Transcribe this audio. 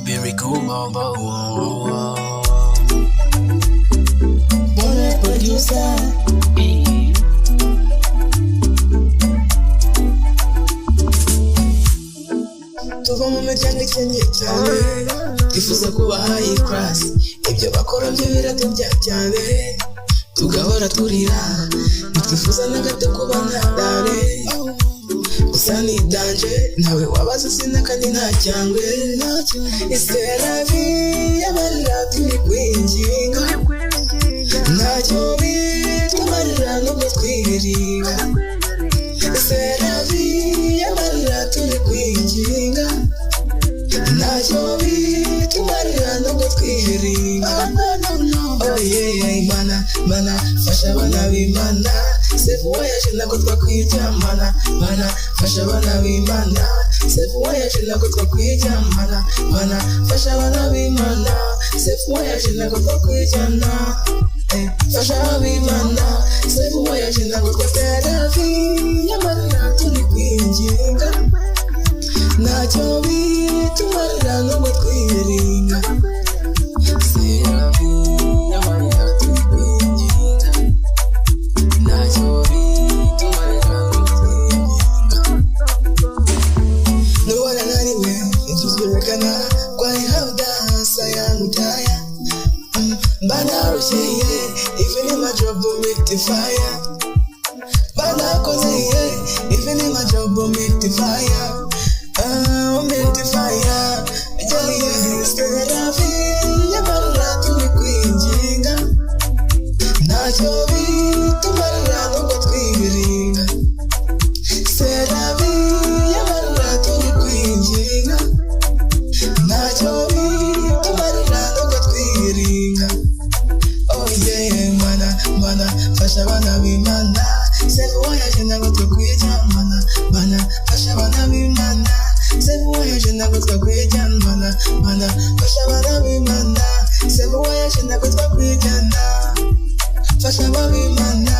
Baby, come on, Boy, producer. Tuva mu miryango ikennye cyane, twifuza kuba high class. Ibyo bakora byo biratubya cyane, tugahora turira, ntitwifuza na gato kuba nk'abare. Gusa ni danje, nawe wabaza sina kandi nta cyangwe. Iseravi y'amarira turi kwinginga, ntacyo bitumarira nubwo twiriringa. Iseravi y'amarira turi kwinginga, ntacyo bitumarira nubwo twiriringa. Oh yeah, mana, fasha abana b'Imana. Sefu wayaje nako twakwijyamana, mana, fasha abana b'Imana. Sefu wayaje nako twakwijyamana, mana, fasha abana b'Imana. Sefu wayaje nako twakwijyana, fasha ab'Imana. Sefu wayaje nako twateravi y'amarira turi kwinginga, ntacyo bitumarira nubwo twiringa. Seravi y'amarira turi kwinginga, ntacyo bitumarira nubwo twiringa. Nubona nariwe ntituzwerekana ko I have dance, I am tired. Banarushye, even in my job will make the fire. Banakoze, even in my job will make the fire. Make the fire. Yeah, Seravi y'amarira turi kwinginga, ntacyo bitumarira nubwo twiringa. Seravi y'amarira turi kwinginga, ntacyo bitumarira nubwo twiringa. Oh yeah, mana, fasha abana b'Imana. Sefu wayaje ntabwo twakwijyamana, mana, fasha abana b'Imana. Sefu wayaje ntabwo twakwijyamana, mana, fasha abana b'Imana. Sefu wayaje ntabwo twakwijyana, fasha abana b'Imana.